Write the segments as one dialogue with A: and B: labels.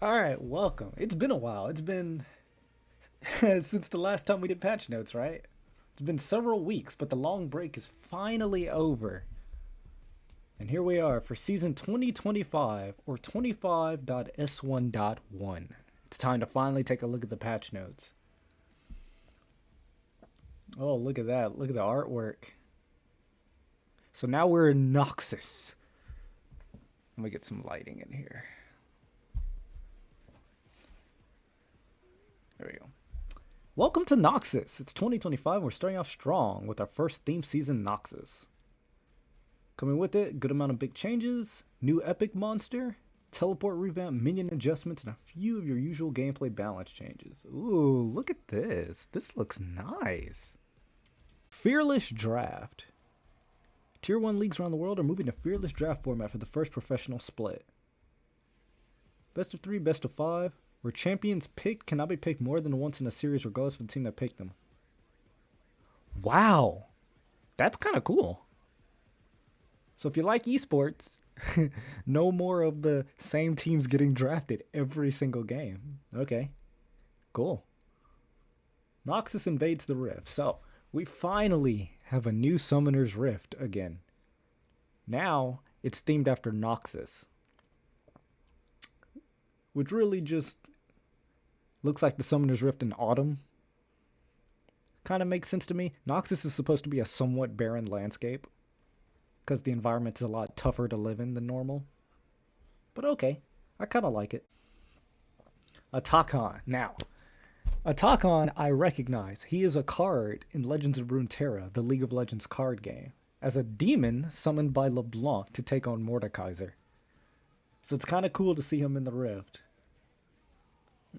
A: All right, welcome. It's been a while. It's been since the last time we did patch notes, right? It's been several weeks, but the long break is finally over. And here we are for season 2025 or 25.s1.1. It's time to finally take a look at the patch notes. Oh, look at that. Look at the artwork. So now we're in Noxus. Let me get some lighting in here. There we go. Welcome to Noxus. It's 2025. We're starting off strong with our first theme season, Noxus. Coming with it, good amount of big changes, new epic monster, teleport revamp, minion adjustments, and a few of your usual gameplay balance changes. Ooh, look at this. This looks nice. Fearless Draft. Tier 1 leagues around the world are moving to Fearless Draft format for the first professional split. Best of 3, best of 5. Where champions picked cannot be picked more than once in a series regardless of the team that picked them. Wow. That's kind of cool. So if you like esports, no more of the same teams getting drafted every single game. Okay, cool. Noxus invades the Rift. So we finally have a new Summoner's Rift again. Now it's themed after Noxus, which really just looks like the Summoner's Rift in autumn. Kind of makes sense to me. Noxus is supposed to be a somewhat barren landscape because the environment is a lot tougher to live in than normal. But okay, I kind of like it. Atakon. Now, Atakon I recognize. He is a card in Legends of Runeterra, the League of Legends card game, as a demon summoned by LeBlanc to take on Mordekaiser. So it's kind of cool to see him in the Rift.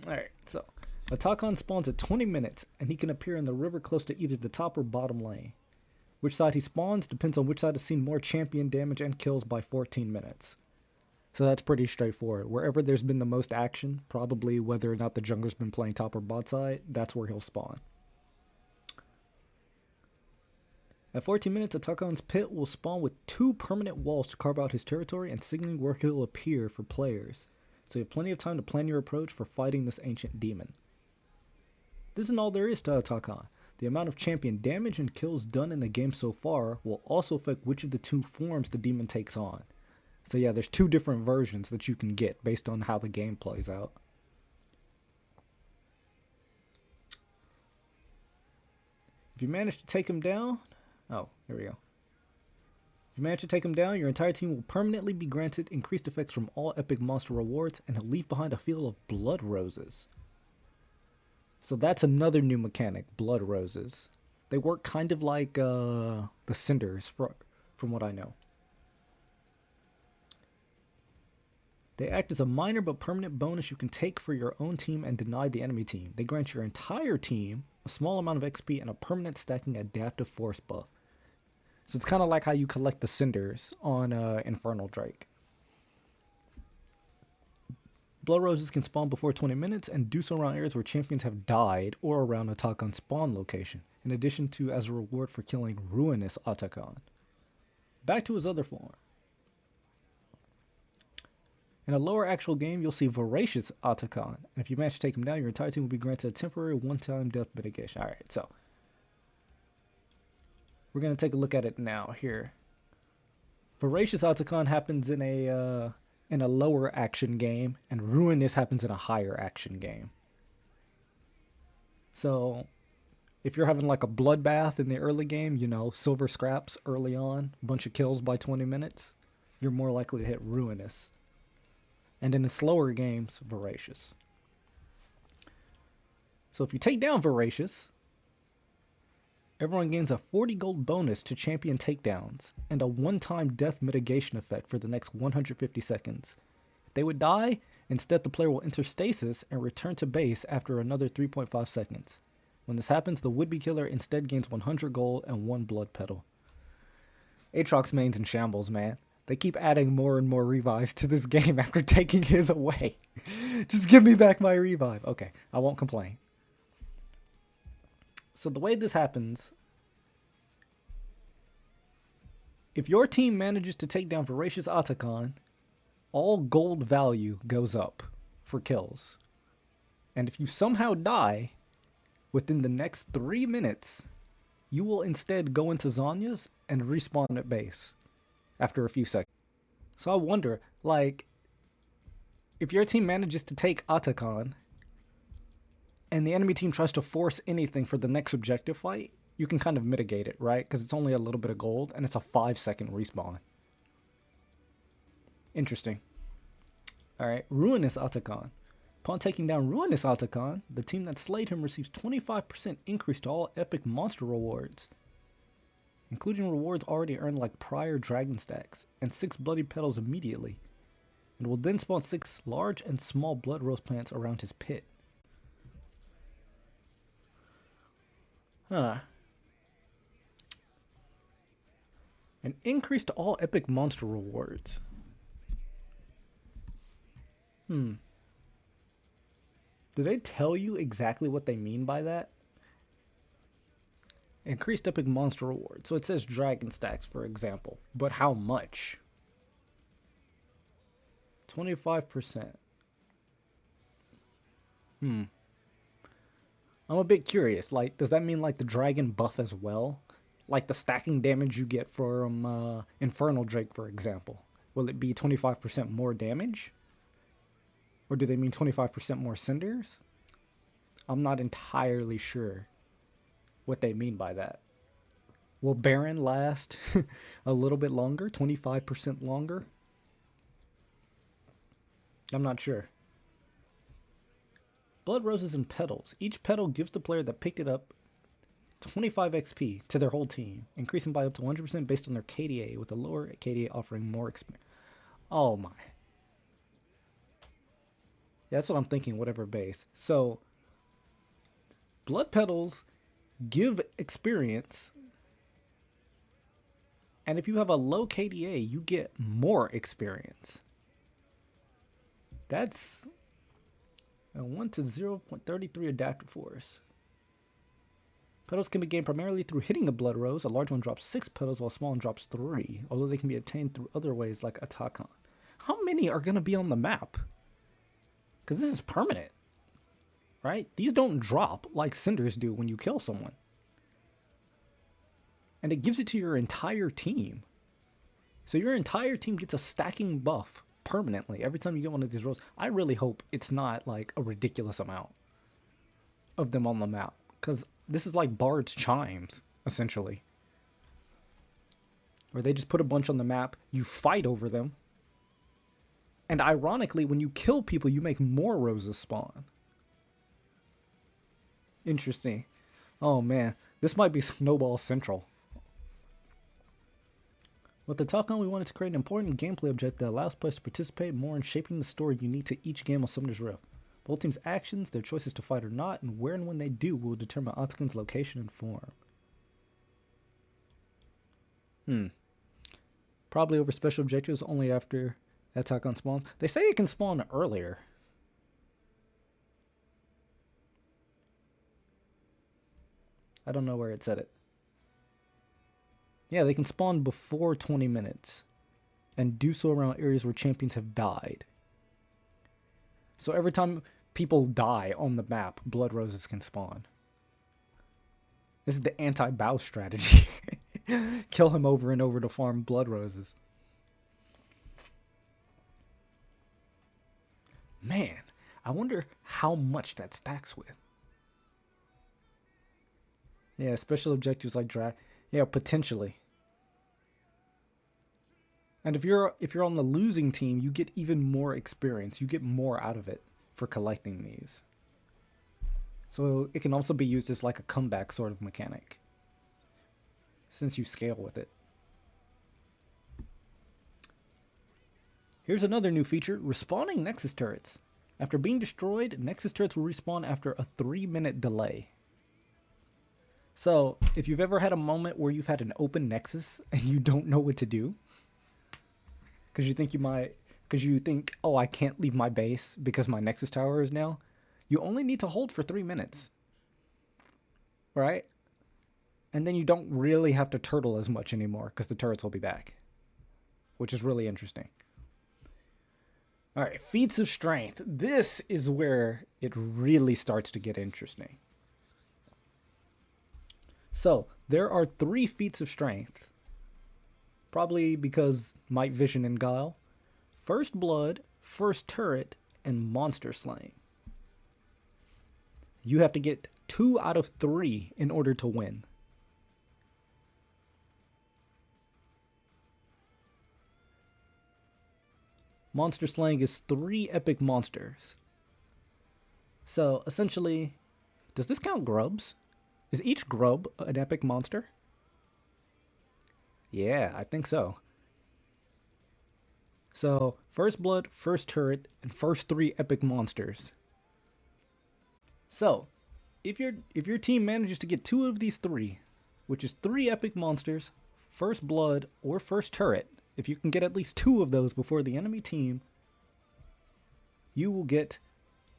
A: Alright, so Atakon spawns at 20 minutes, and he can appear in the river close to either the top or bottom lane. Which side he spawns depends on which side has seen more champion damage and kills by 14 minutes. So that's pretty straightforward. Wherever there's been the most action, probably whether or not the jungler's been playing top or bot side, that's where he'll spawn. At 14 minutes, Atakon's pit will spawn with 2 permanent walls to carve out his territory and signaling where he'll appear for players. So you have plenty of time to plan your approach for fighting this ancient demon. This isn't all there is to Atakon. The amount of champion damage and kills done in the game so far will also affect which of the 2 forms the demon takes on. So yeah, there's 2 different versions that you can get based on how the game plays out. If you manage to take him down... Oh, here we go. If you manage to take him down, your entire team will permanently be granted increased effects from all epic monster rewards, and he'll leave behind a field of blood roses. So that's another new mechanic, blood roses. They work kind of like the cinders, from what I know. They act as a minor but permanent bonus you can take for your own team and deny the enemy team. They grant your entire team a small amount of XP and a permanent stacking adaptive force buff. So it's kind of like how you collect the cinders on Infernal Drake. Blood Roses can spawn before 20 minutes and do so around areas where champions have died or around Atakon's spawn location, in addition to as a reward for killing Ruinous Atakon. Back to his other form. In a lower actual game, you'll see Voracious Atakon, and if you manage to take him down, your entire team will be granted a temporary one-time death mitigation. Alright, so we're going to take a look at it now here. Voracious Atakon happens in a lower action game, and Ruinous happens in a higher action game. So if you're having like a bloodbath in the early game, you know, silver scraps early on, a bunch of kills by 20 minutes, you're more likely to hit Ruinous. And in the slower games, Voracious. So if you take down Voracious, everyone gains a 40 gold bonus to champion takedowns and a one-time death mitigation effect for the next 150 seconds. If they would die, instead the player will enter stasis and return to base after another 3.5 seconds. When this happens, the would-be killer instead gains 100 gold and 1 blood petal. Aatrox main's in shambles, man. They keep adding more and more revives to this game after taking his away. Just give me back my revive. Okay, I won't complain. So the way this happens, if your team manages to take down Voracious Atakon, all gold value goes up for kills. And if you somehow die within the next 3 minutes, you will instead go into Zanya's and respawn at base after a few seconds. So I wonder, like, if your team manages to take Atakan and the enemy team tries to force anything for the next objective fight, you can kind of mitigate it, right? Because it's only a little bit of gold and it's a 5-second respawn. Interesting. Alright, Ruinous Atakan. Upon taking down Ruinous Atakan, the team that slayed him receives 25% increase to all epic monster rewards, including rewards already earned like prior dragon stacks, and 6 bloody petals immediately, and will then spawn 6 large and small blood rose plants around his pit. An increase to all epic monster rewards. Do they tell you exactly what they mean by that? Increased epic monster reward. So it says dragon stacks, for example. But how much? 25%. I'm a bit curious. Like, does that mean like the dragon buff as well? Like the stacking damage you get from Infernal Drake, for example. Will it be 25% more damage? Or do they mean 25% more cinders? I'm not entirely sure what they mean by that. Will Baron last a little bit longer? 25% longer? I'm not sure. Blood roses and petals. Each petal gives the player that picked it up 25 XP to their whole team, increasing by up to 100% based on their KDA, with the lower KDA offering more experience. Oh my. Yeah, that's what I'm thinking, whatever base. So, blood petals give experience, and if you have a low KDA, you get more experience. That's a 1 to 0.33 adaptive force. Petals can be gained primarily through hitting a blood rose. A large one drops 6 petals while a small one drops 3, although they can be obtained through other ways like Atakan. How many are going to be on the map? Because this is permanent, right? These don't drop like cinders do when you kill someone. And it gives it to your entire team. So your entire team gets a stacking buff permanently every time you get one of these rolls. I really hope it's not like a ridiculous amount of them on the map, because this is like Bard's Chimes, essentially. Where they just put a bunch on the map, you fight over them, and ironically, when you kill people, you make more roses spawn. Interesting. Oh man, this might be Snowball Central. With the Talk On, we wanted to create an important gameplay object that allows players to participate more in shaping the story unique to each game of Summoner's Rift. Both teams' actions, their choices to fight or not, and where and when they do will determine Atakan's location and form. Probably over special objectives only after Atakan spawns. They say it can spawn earlier. I don't know where it said it. Yeah, they can spawn before 20 minutes and do so around areas where champions have died. So every time people die on the map, blood roses can spawn. This is the anti-bow strategy. Kill him over and over to farm blood roses. Man, I wonder how much that stacks with. Yeah, special objectives like drag. Yeah, potentially. And if you're on the losing team, you get even more experience. You get more out of it for collecting these. So it can also be used as like a comeback sort of mechanic, since you scale with it. Here's another new feature, respawning Nexus turrets. After being destroyed, Nexus turrets will respawn after a 3-minute delay. So, if you've ever had a moment where you've had an open Nexus and you don't know what to do, because you think, oh, I can't leave my base because my Nexus tower is now, you only need to hold for 3 minutes. Right? And then you don't really have to turtle as much anymore because the turrets will be back. Which is really interesting. All right, feats of strength. This is where it really starts to get interesting. So, there are 3 feats of strength. Probably because might, vision, and guile. First blood, first turret, and monster slaying. You have to get 2 out of 3 in order to win. Monster slaying is 3 epic monsters. So essentially, does this count grubs? Is each grub an epic monster? Yeah, I think so. So, first blood, first turret, and first 3 epic monsters. So, if your team manages to get 2 of these 3, which is 3 epic monsters, first blood, or first turret, if you can get at least 2 of those before the enemy team, you will get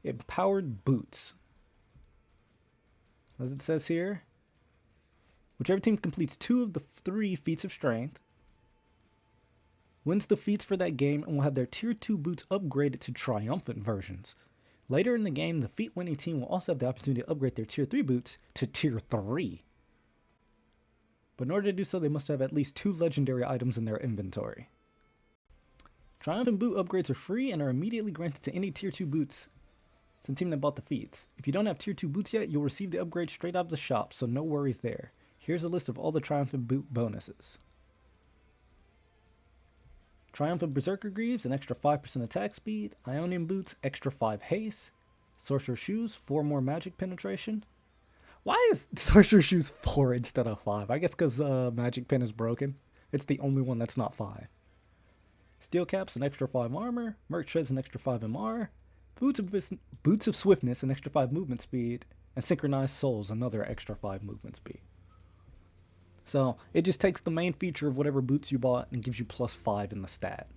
A: empowered boots. As it says here, whichever team completes 2 of the 3 feats of strength wins the feats for that game and will have their tier 2 boots upgraded to triumphant versions. Later in the game, the feat winning team will also have the opportunity to upgrade their tier 3 boots to tier 3. But in order to do so, they must have at least 2 legendary items in their inventory. Triumphant boot upgrades are free and are immediately granted to any tier 2 boots to the team that bought the feats. If you don't have tier 2 boots yet, you'll receive the upgrade straight out of the shop, so no worries there. Here's a list of all the Triumphant boot bonuses. Triumphant Berserker Greaves, an extra 5% attack speed. Ionian Boots, extra 5 haste. Sorcerer Shoes, 4 more magic penetration. Why is Sorcerer Shoes 4 instead of 5? I guess because Magic Pen is broken. It's the only one that's not 5. Steel Caps, an extra 5 armor. Merc Shreds, an extra 5 MR. Boots of Swiftness, an extra 5 movement speed. And Synchronized Souls, another extra 5 movement speed. So it just takes the main feature of whatever boots you bought and gives you plus 5 in the stat.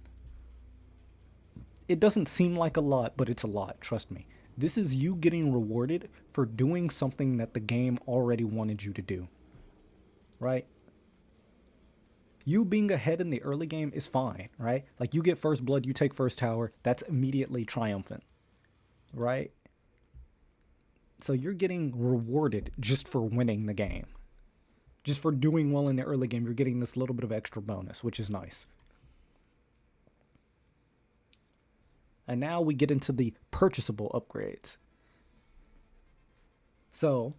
A: It doesn't seem like a lot, but it's a lot, trust me. This is you getting rewarded for doing something that the game already wanted you to do. Right? You being ahead in the early game is fine, right? Like you get first blood, you take first tower, that's immediately triumphant. Right? So you're getting rewarded just for winning the game. Just for doing well in the early game, you're getting this little bit of extra bonus, which is nice. And now we get into the purchasable upgrades. So,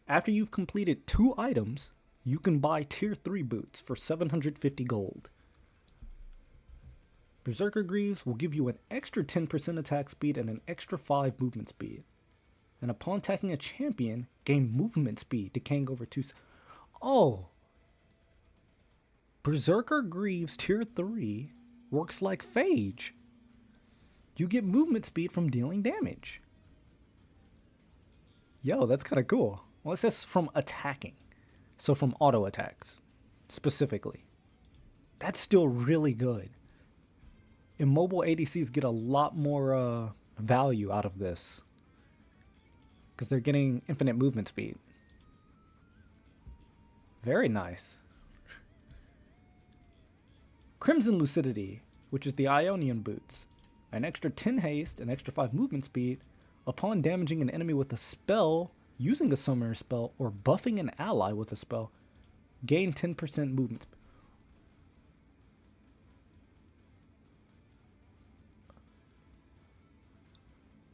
A: after you've completed 2 items, you can buy tier 3 boots for 750 gold. Berserker Greaves will give you an extra 10% attack speed and an extra 5 movement speed. And upon attacking a champion, gain movement speed, decaying over 2... Oh! Berserker Greaves tier 3 works like Phage. You get movement speed from dealing damage. Yo, that's kind of cool. Well, it says from attacking. So from auto attacks, specifically. That's still really good. And mobile ADCs get a lot more value out of this. Because they're getting infinite movement speed. Very nice. Crimson Lucidity, which is the Ionian boots. An extra 10 haste, an extra 5 movement speed, upon damaging an enemy with a spell, using a summoner spell, or buffing an ally with a spell, gain 10% movement speed.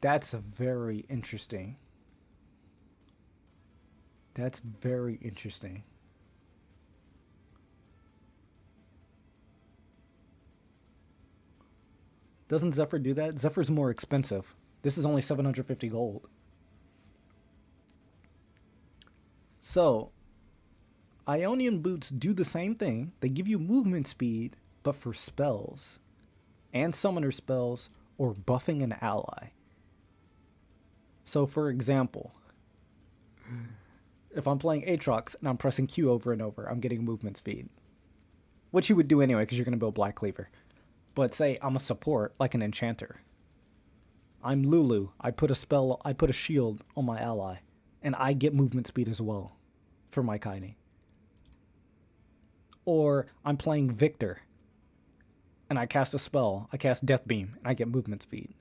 A: That's very interesting. That's very interesting. Doesn't Zephyr do that? Zephyr's more expensive. This is only 750 gold. So, Ionian boots do the same thing. They give you movement speed, but for spells. And summoner spells, or buffing an ally. So, for example, if I'm playing Aatrox and I'm pressing Q over and over, I'm getting movement speed. Which you would do anyway, because you're going to build Black Cleaver. But say I'm a support, like an enchanter. I'm Lulu. I put a shield on my ally. And I get movement speed as well. For my Kaini. Or I'm playing Victor. and I cast a spell. I cast Death Beam, and I get movement speed.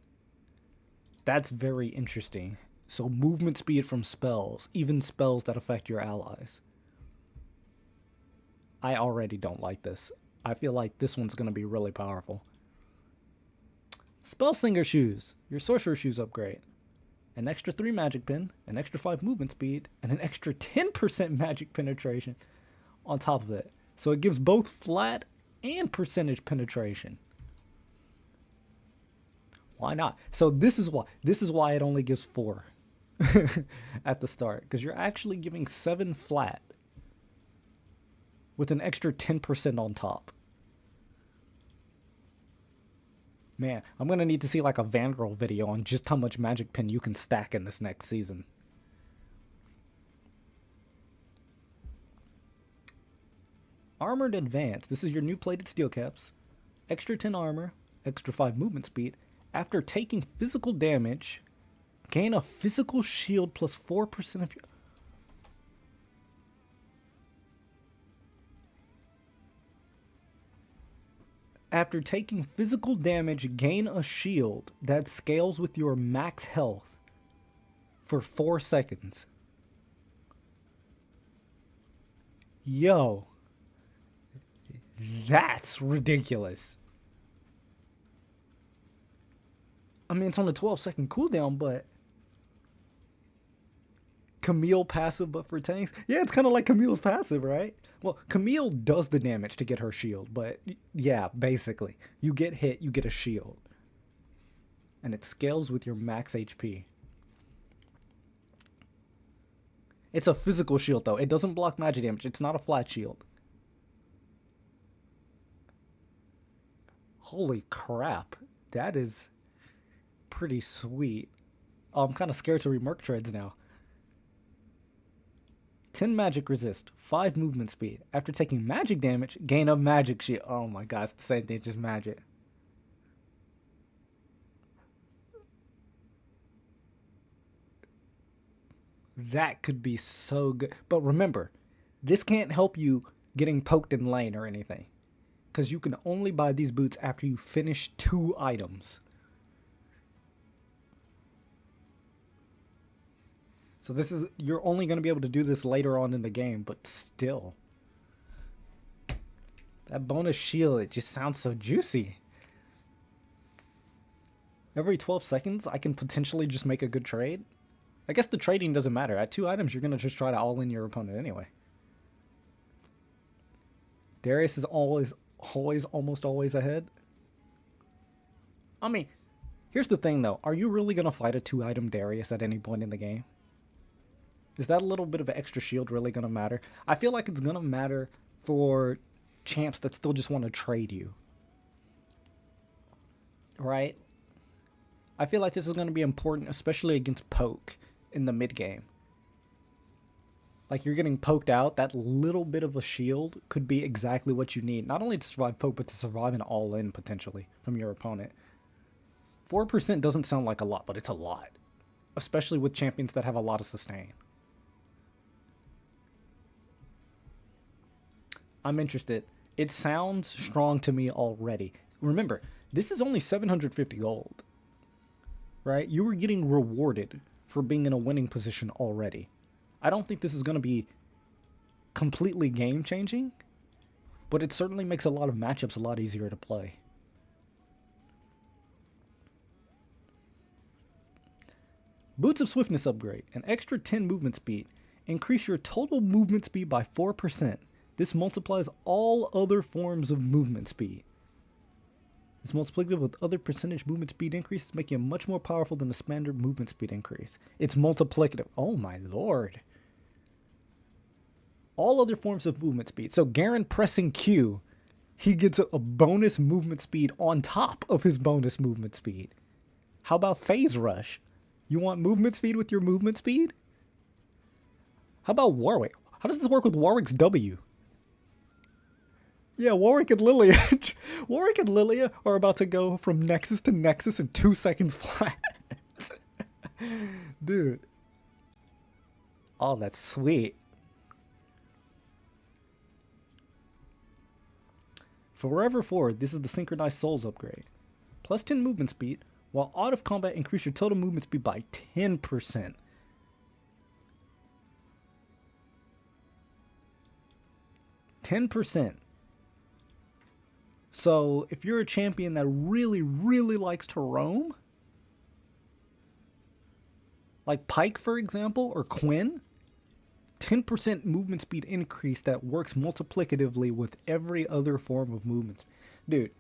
A: That's very interesting. So movement speed from spells, even spells that affect your allies. I already don't like this. I feel like this one's going to be really powerful. Spellslinger Shoes. Your Sorcerer Shoes upgrade. An extra 3 magic pin, an extra 5 movement speed, and an extra 10% magic penetration on top of it. So it gives both flat and percentage penetration. Why not? So this is why it only gives 4 at the start, because you're actually giving 7 flat with an extra 10% on top. Man, I'm going to need to see like a Vandal video on just how much magic pin you can stack in this next season. Armored Advance. This is your new plated steel caps. Extra 10 armor, extra 5 movement speed. After taking physical damage, gain a physical shield plus 4% of your... After taking physical damage, gain a shield that scales with your max health for 4 seconds. Yo. That's ridiculous. I mean, it's on a 12-second cooldown, but... Camille passive but for tanks? Yeah, it's kind of like Camille's passive, right? Well, Camille does the damage to get her shield, but yeah, basically. You get hit, you get a shield. And it scales with your max HP. It's a physical shield, though. It doesn't block magic damage. It's not a flat shield. Holy crap. That is pretty sweet. Oh, I'm kind of scared to remark trades now. 10 magic resist, 5 movement speed. After taking magic damage, gain a magic shield. Oh my god, it's the same thing, just magic. That could be so good. But remember, this can't help you getting poked in lane or anything. Because you can only buy these boots after you finish 2 items. So this is, you're only going to be able to do this later on in the game, but still. That bonus shield, it just sounds so juicy. Every 12 seconds, I can potentially just make a good trade. I guess the trading doesn't matter. At 2 items, you're going to just try to all-in your opponent anyway. Darius is almost always ahead. I mean, here's the thing, though. Are you really going to fight a 2-item Darius at any point in the game? Is that a little bit of an extra shield really going to matter? I feel like it's going to matter for champs that still just want to trade you. Right? I feel like this is going to be important, especially against poke in the mid game. Like, you're getting poked out, that little bit of a shield could be exactly what you need. Not only to survive poke, but to survive an all-in, potentially, from your opponent. 4% doesn't sound like a lot, but it's a lot. Especially with champions that have a lot of sustain. I'm interested. It sounds strong to me already. Remember, this is only 750 gold. Right? You were getting rewarded for being in a winning position already. I don't think this is going to be completely game-changing, but it certainly makes a lot of matchups a lot easier to play. Boots of Swiftness upgrade. An extra 10 movement speed. Increase your total movement speed by 4%. This multiplies all other forms of movement speed. This multiplicative with other percentage movement speed increases, making it much more powerful than the standard movement speed increase. It's multiplicative. Oh my lord. All other forms of movement speed. So Garen pressing Q, he gets a bonus movement speed on top of his bonus movement speed. How about Phase Rush? You want movement speed with your movement speed? How about Warwick? How does this work with Warwick's W? Yeah, Warwick and Lilia. Warwick and Lilia are about to go from Nexus to Nexus in 2 seconds flat. Dude. Oh, that's sweet. Forever Forward, this is the Synchronized Souls upgrade. Plus 10 movement speed, while out of combat increase your total movement speed by 10%. So if you're a champion that really, really likes to roam, like Pyke, for example, or Quinn, 10% movement speed increase that works multiplicatively with every other form of movement. Dude,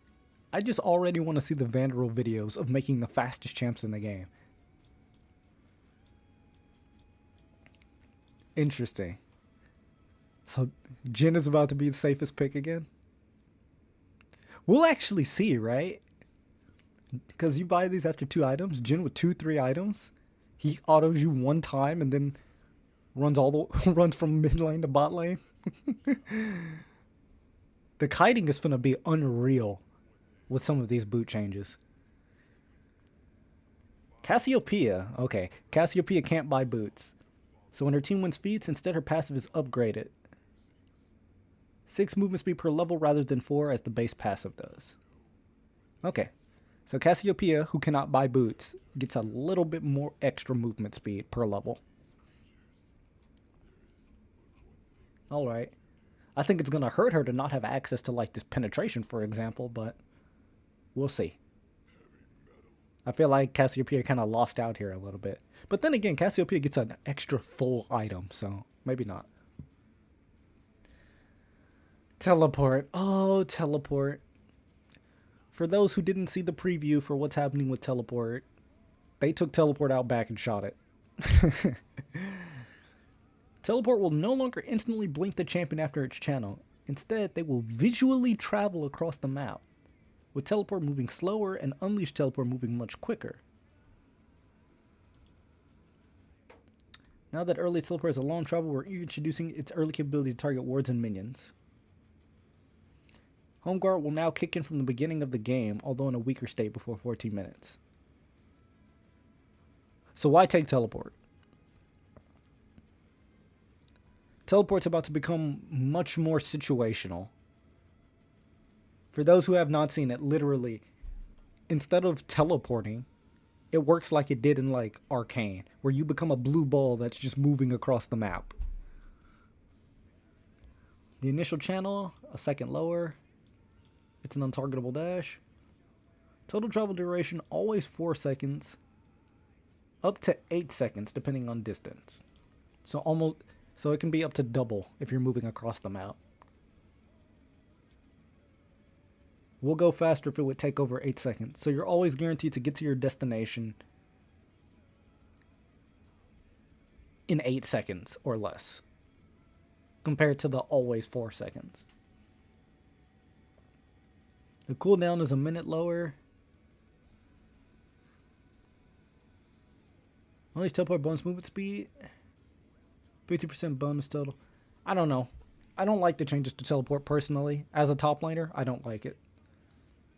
A: I just already want to see the Vanderbilt videos of making the fastest champs in the game. Interesting. So Jhin is about to be the safest pick again? We'll actually see, right? Because you buy these after 2 items. Jhin with 2-3 items. He autos you 1 time and then runs from mid lane to bot lane. The kiting is gonna be unreal with some of these boot changes. Cassiopeia. Okay, Cassiopeia can't buy boots. So when her team wins feats, instead her passive is upgraded. 6 movement speed per level rather than 4 as the base passive does. Okay. So Cassiopeia, who cannot buy boots, gets a little bit more extra movement speed per level. Alright. I think it's going to hurt her to not have access to like this penetration, for example, but we'll see. I feel like Cassiopeia kind of lost out here a little bit. But then again, Cassiopeia gets an extra full item, so maybe not. Teleport. Oh, teleport. For those who didn't see the preview for what's happening with teleport, they took teleport out back and shot it. Teleport will no longer instantly blink the champion after its channel. Instead, they will visually travel across the map, with teleport moving slower and unleashed teleport moving much quicker. Now that early teleport is a long travel, we're introducing its early capability to target wards and minions. Home guard will now kick in from the beginning of the game, although in a weaker state before 14 minutes. So why take teleport? Teleport's about to become much more situational. For those who have not seen it, literally, instead of teleporting, it works like it did in like Arcane, where you become a blue ball that's just moving across the map. The initial channel, a second lower. It's an untargetable dash. Total travel duration, always 4 seconds. Up to 8 seconds, depending on distance. So it can be up to double if you're moving across the map. We'll go faster if it would take over 8 seconds. So you're always guaranteed to get to your destination in 8 seconds or less, compared to the always 4 seconds. The cooldown is a minute lower. Only teleport bonus movement speed. 50% bonus total. I don't know. I don't like the changes to teleport personally. As a top laner, I don't like it.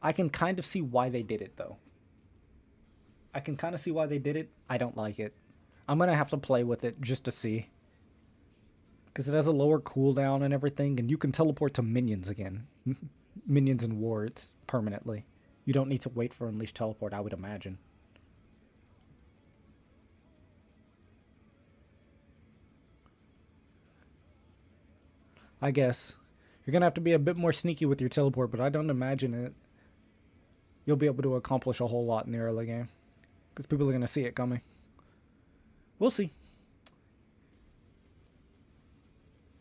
A: I can kind of see why they did it, though. I can kind of see why they did it. I don't like it. I'm going to have to play with it just to see. Because it has a lower cooldown and everything, and you can teleport to minions again. Minions and wards permanently. You don't need to wait for Unleashed Teleport, I would imagine. I guess. You're going to have to be a bit more sneaky with your teleport, but I don't imagine you'll be able to accomplish a whole lot in the early game. Because people are going to see it coming. We'll see.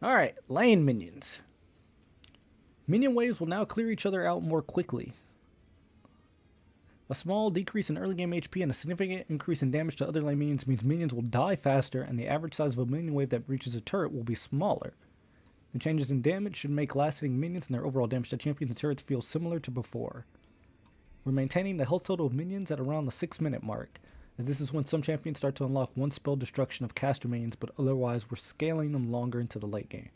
A: Alright, lane minions. Minion waves will now clear each other out more quickly. A small decrease in early game HP and a significant increase in damage to other lane minions means minions will die faster, and the average size of a minion wave that reaches a turret will be smaller. The changes in damage should make last-hitting minions and their overall damage to champions and turrets feel similar to before. We're maintaining the health total of minions at around the 6-minute mark, as this is when some champions start to unlock one spell destruction of caster minions, but otherwise we're scaling them longer into the late game.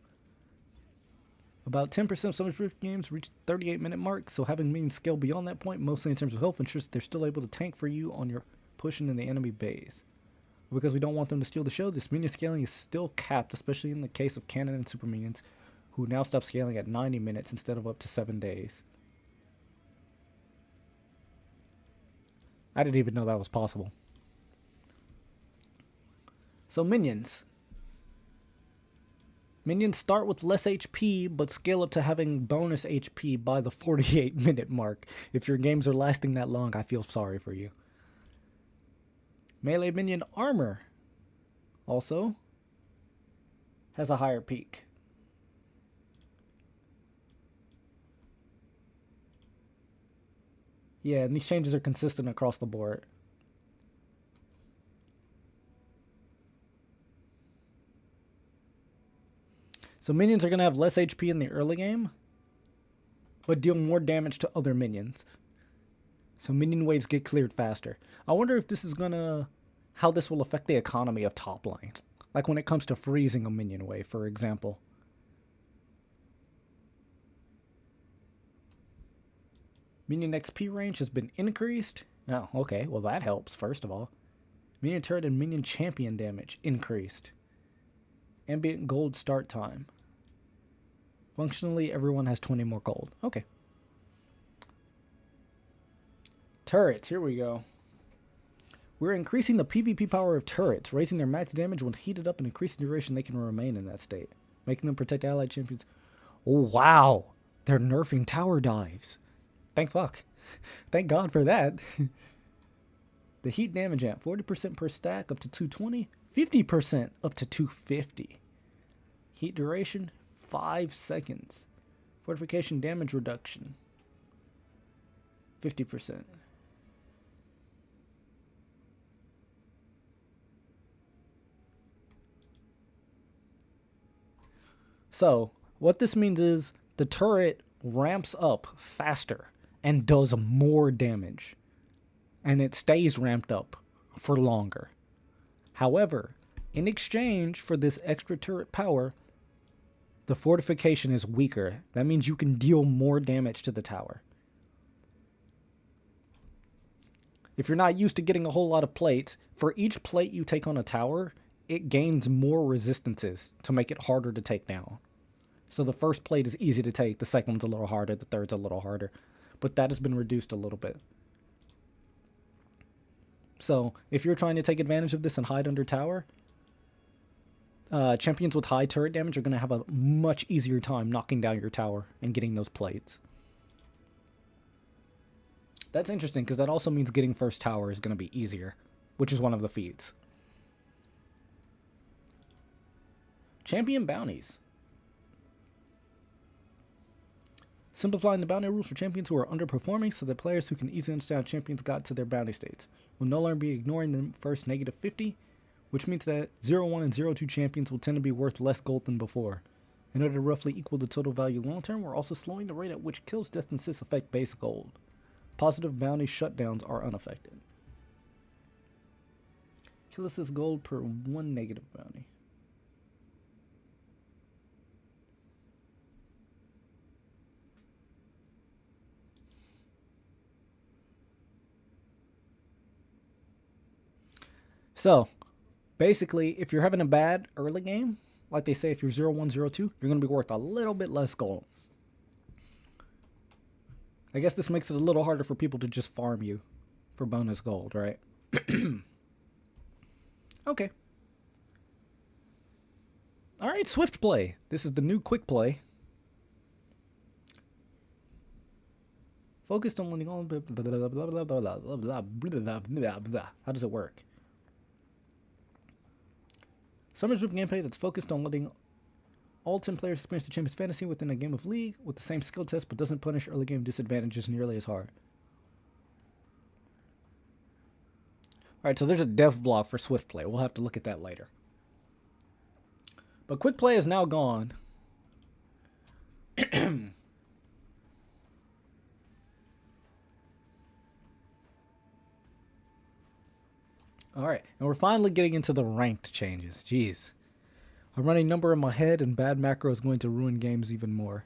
A: About 10% of Summoners Rift games reach the 38-minute mark, so having minions scale beyond that point, mostly in terms of health, ensures they're still able to tank for you on your pushing in the enemy base. Because we don't want them to steal the show, this minion scaling is still capped, especially in the case of canon and super minions, who now stop scaling at 90 minutes instead of up to 7 days. I didn't even know that was possible. So minions. Minions start with less HP, but scale up to having bonus HP by the 48-minute mark. If your games are lasting that long, I feel sorry for you. Melee minion armor also has a higher peak. Yeah, and these changes are consistent across the board. So minions are going to have less HP in the early game, but deal more damage to other minions. So minion waves get cleared faster. I wonder if this is going to... how this will affect the economy of top lane. Like when it comes to freezing a minion wave, for example. Minion XP range has been increased. Oh, okay. Well, that helps, first of all. Minion turret and minion champion damage increased. Ambient gold start time. Functionally, everyone has 20 more gold. Okay. Turrets, here we go. We're increasing the PvP power of turrets, raising their max damage when heated up and increasing the duration they can remain in that state, making them protect allied champions. Oh, wow. They're nerfing tower dives. Thank fuck. Thank God for that. The heat damage amp, 40% per stack up to 220, 50% up to 250. Heat duration, 5 seconds. Fortification damage reduction, 50%. So, what this means is the turret ramps up faster and does more damage. And it stays ramped up for longer. However, in exchange for this extra turret power, the fortification is weaker. That means you can deal more damage to the tower. If you're not used to getting a whole lot of plates, for each plate you take on a tower, it gains more resistances to make it harder to take down. So the first plate is easy to take, the second one's a little harder, the third's a little harder. But that has been reduced a little bit. So if you're trying to take advantage of this and hide under tower, champions with high turret damage are going to have a much easier time knocking down your tower and getting those plates. That's interesting because that also means getting first tower is going to be easier, which is one of the feats. Champion bounties. Simplifying the bounty rules for champions who are underperforming so that players who can easily understand champions got to their bounty states will no longer be ignoring the first negative 50, which means that 0-1 and 0-2 champions will tend to be worth less gold than before. In order to roughly equal the total value long term, we're also slowing the rate at which kills, death, and assists affect base gold. Positive bounty shutdowns are unaffected. Kill assist gold per 1 negative bounty. So, basically, if you're having a bad early game, like they say if you're 0-1, 0-2, you're going to be worth a little bit less gold. I guess this makes it a little harder for people to just farm you for bonus gold, right? Okay. Alright, Swift Play. This is the new quick play. Focused on learning all... How does it work? Summer Swift gameplay that's focused on letting all 10 players experience the champion's fantasy within a game of League with the same skill test but doesn't punish early game disadvantages nearly as hard. Alright, so there's a dev block for Swift Play. We'll have to look at that later. But Quick Play is now gone. Alright, and we're finally getting into the ranked changes. Jeez. A running number in my head and bad macro is going to ruin games even more.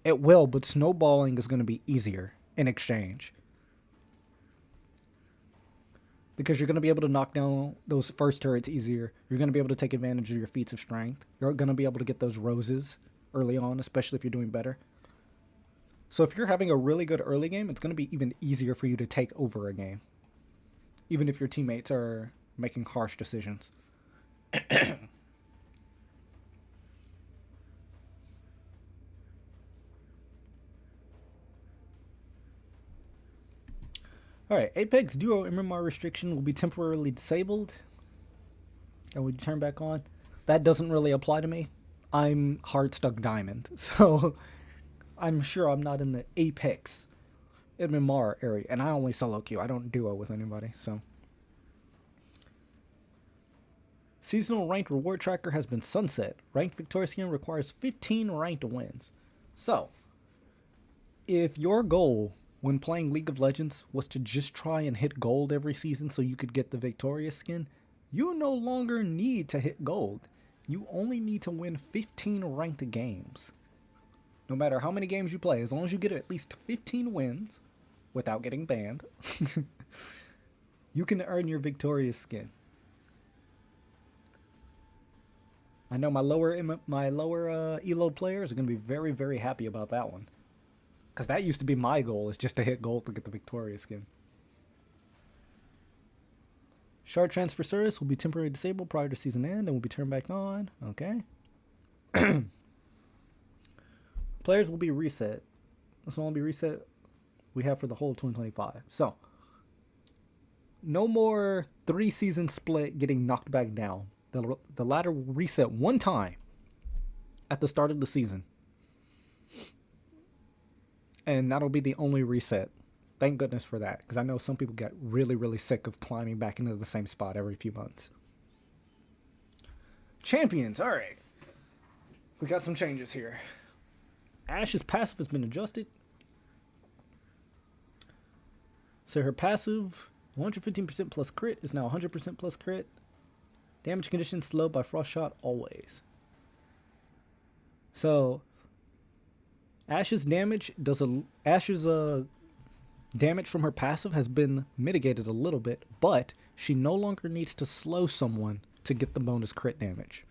A: It will, but snowballing is going to be easier in exchange. Because you're going to be able to knock down those first turrets easier. You're going to be able to take advantage of your feats of strength. You're going to be able to get those roses early on, especially if you're doing better. So if you're having a really good early game, it's going to be even easier for you to take over a game. even if your teammates are making harsh decisions. Alright, Apex Duo MMR restriction will be temporarily disabled and we turn back on. That doesn't really apply to me. I'm hard stuck diamond, so I'm sure I'm not in the Apex MMR area, and I only solo queue. I don't duo with anybody, so. Seasonal ranked reward tracker has been sunset. Ranked victoria skin requires 15 ranked wins. So, if your goal when playing League of Legends was to just try and hit gold every season so you could get the victorious skin, you no longer need to hit gold. You only need to win 15 ranked games. No matter how many games you play, as long as you get at least 15 wins without getting banned, you can earn your victorious skin. I know my lower elo players are going to be very, very happy about that one. Because that used to be my goal, is just to hit gold to get the victorious skin. Shard transfer service will be temporarily disabled prior to season end and will be turned back on. Okay. Players will be reset. This will only be reset we have for the whole of 2025. So, no more 3-season split getting knocked back down. The ladder will reset one time at the start of the season. And that'll be the only reset. Thank goodness for that, because I know some people get really, really sick of climbing back into the same spot every few months. Champions, alright. We got some changes here. Ashe's passive has been adjusted. So her passive, 115% plus crit, is now 100% plus crit. Damage condition slowed by frost shot always. So Ashe's damage damage from her passive has been mitigated a little bit, but she no longer needs to slow someone to get the bonus crit damage.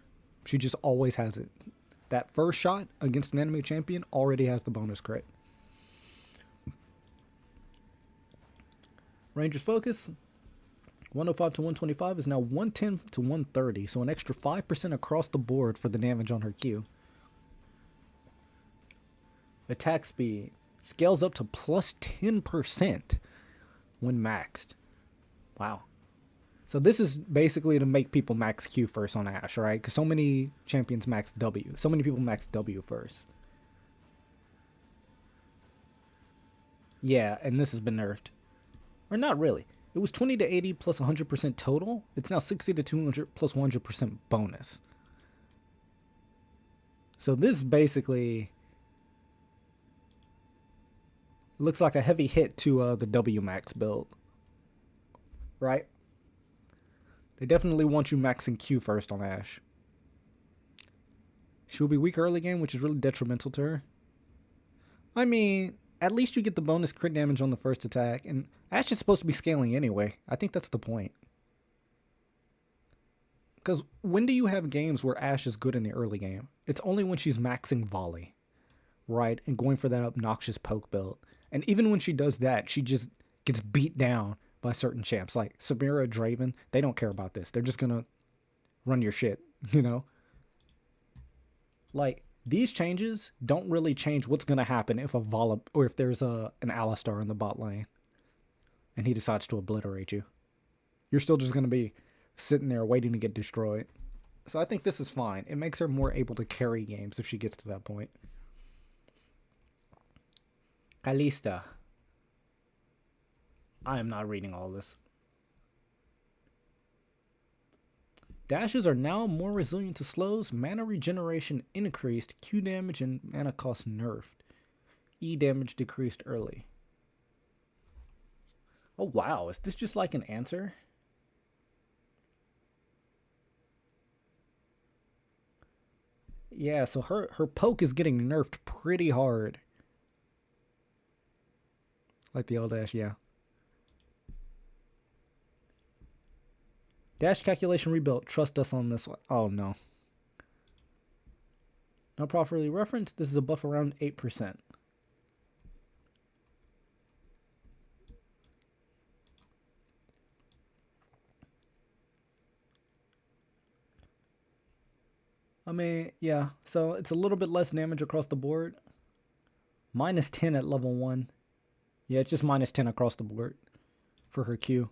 A: She just always has it. That first shot against an enemy champion already has the bonus crit. Ranger's focus, 105 to 125 is now 110 to 130, so an extra 5% across the board for the damage on her Q. Attack speed scales up to plus 10% when maxed. Wow. So this is basically to make people max Q first on Ashe, right? Because so many champions max W. So many people max W first. Yeah, and this has been nerfed. Or not really. It was 20 to 80 plus 100% total. It's now 60 to 200 plus 100% bonus. So this basically looks like a heavy hit to the W max build. Right? They definitely want you maxing Q first on Ashe. She will be weak early game, which is really detrimental to her. I mean, at least you get the bonus crit damage on the first attack, and Ashe is supposed to be scaling anyway. I think that's the point. Because when do you have games where Ashe is good in the early game? It's only when she's maxing volley, right? And going for that obnoxious poke build. And even when she does that, she just gets beat down by certain champs. Like Samira, Draven, they don't care about this. They're just going to run your shit, you know? Like, these changes don't really change what's going to happen if a Vala, or if there's an Alistar in the bot lane and he decides to obliterate you. You're still just going to be sitting there waiting to get destroyed. So I think this is fine. It makes her more able to carry games if she gets to that point. Kalista. I am not reading all this. Dashes are now more resilient to slows, mana regeneration increased, Q damage and mana cost nerfed. E damage decreased early. Oh wow, is this just like an answer? Yeah, so her poke is getting nerfed pretty hard. Like the old Ashe, yeah. Dash calculation rebuilt. Trust us on this one. Oh, no. Not properly referenced. This is a buff around 8%. I mean, yeah. So it's a little bit less damage across the board. Minus 10 at level 1. Yeah, it's just minus 10 across the board for her Q.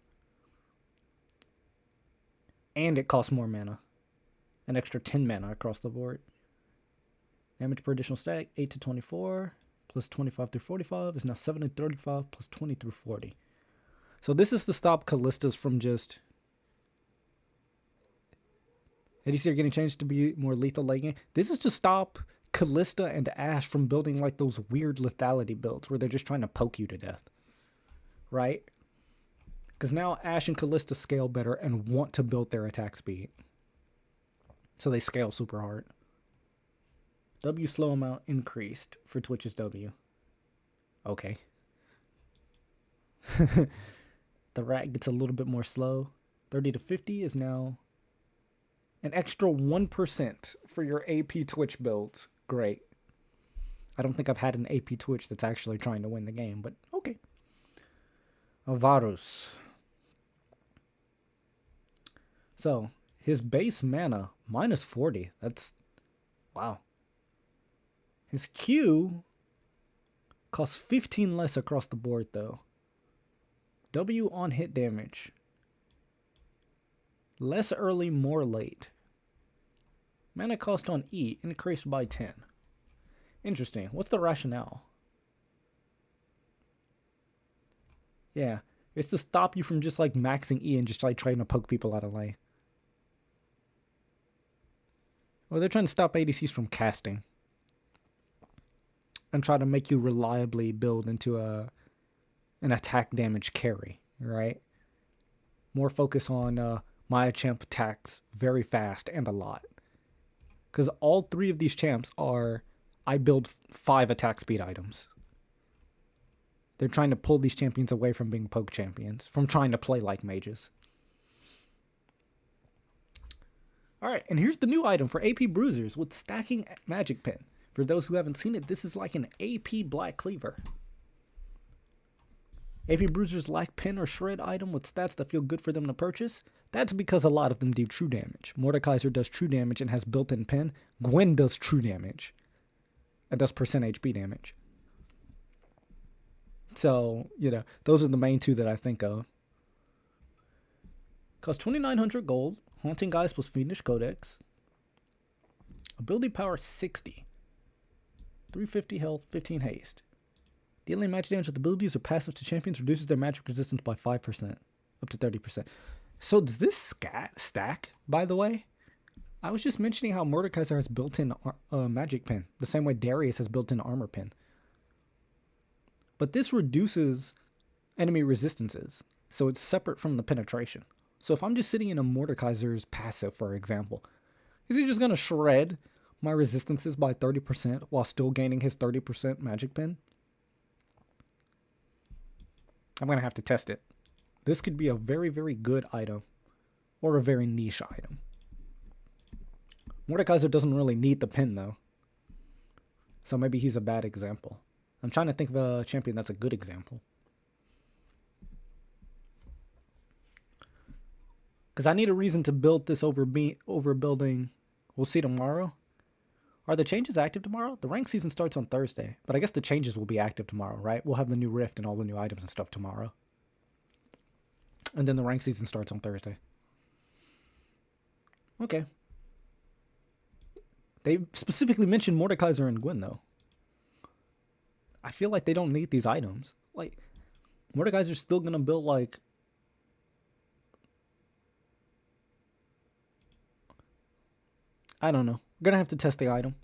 A: And it costs more mana. An extra 10 mana across the board. Damage per additional stack, 8 to 24, plus 25 through 45 is now 7 to 35, plus 20 through 40. So this is to stop Callistas from just... ADC are getting changed to be more lethal late game. This is to stop Callista and Ashe from building like those weird lethality builds where they're just trying to poke you to death. Right? Because now Ashe and Callista scale better and want to build their attack speed. So they scale super hard. W slow amount increased for Twitch's W. Okay. The rat gets a little bit more slow. 30 to 50 is now an extra 1% for your AP Twitch builds. Great. I don't think I've had an AP Twitch that's actually trying to win the game, but okay. Varus. So, his base mana, minus 40. That's... wow. His Q costs 15 less across the board, though. W on hit damage. Less early, more late. Mana cost on E increased by 10. Interesting. What's the rationale? Yeah. It's to stop you from just like maxing E and just like trying to poke people out of lane. Well, they're trying to stop ADCs from casting. And try to make you reliably build into an attack damage carry, right? More focus on my champ attacks very fast and a lot. Because all 3 of these champs are, I build 5 attack speed items. They're trying to pull these champions away from being poke champions, from trying to play like mages. Alright, and here's the new item for AP Bruisers with Stacking Magic Pen. For those who haven't seen it, this is like an AP Black Cleaver. AP Bruisers lack pin or shred item with stats that feel good for them to purchase. That's because a lot of them do true damage. Mordekaiser does true damage and has built-in pin. Gwen does true damage. And does percent HP damage. So, you know, those are the main 2 that I think of. Costs 2,900 gold. Haunting Guys plus Fiendish Codex. Ability power 60. 350 health, 15 haste. Dealing magic damage with abilities or passive to champions reduces their magic resistance by 5%, up to 30%. So does this stack, by the way? I was just mentioning how Mordekaiser has built-in magic pin, the same way Darius has built-in armor pin. But this reduces enemy resistances, so it's separate from the penetration. So if I'm just sitting in a Mordekaiser's passive, for example, is he just going to shred my resistances by 30% while still gaining his 30% magic pin? I'm going to have to test it. This could be a very, very good item. Or a very niche item. Mordekaiser doesn't really need the pin, though. So maybe he's a bad example. I'm trying to think of a champion that's a good example. Because I need a reason to build this over building... We'll see tomorrow. Are the changes active tomorrow? The rank season starts on Thursday, but I guess the changes will be active tomorrow, right? We'll have the new rift and all the new items and stuff tomorrow. And then the rank season starts on Thursday. Okay. They specifically mentioned Mordekaiser and Gwen, though. I feel like they don't need these items. Like, Mordekaiser's still gonna build, like... I don't know. Gonna have to test the item.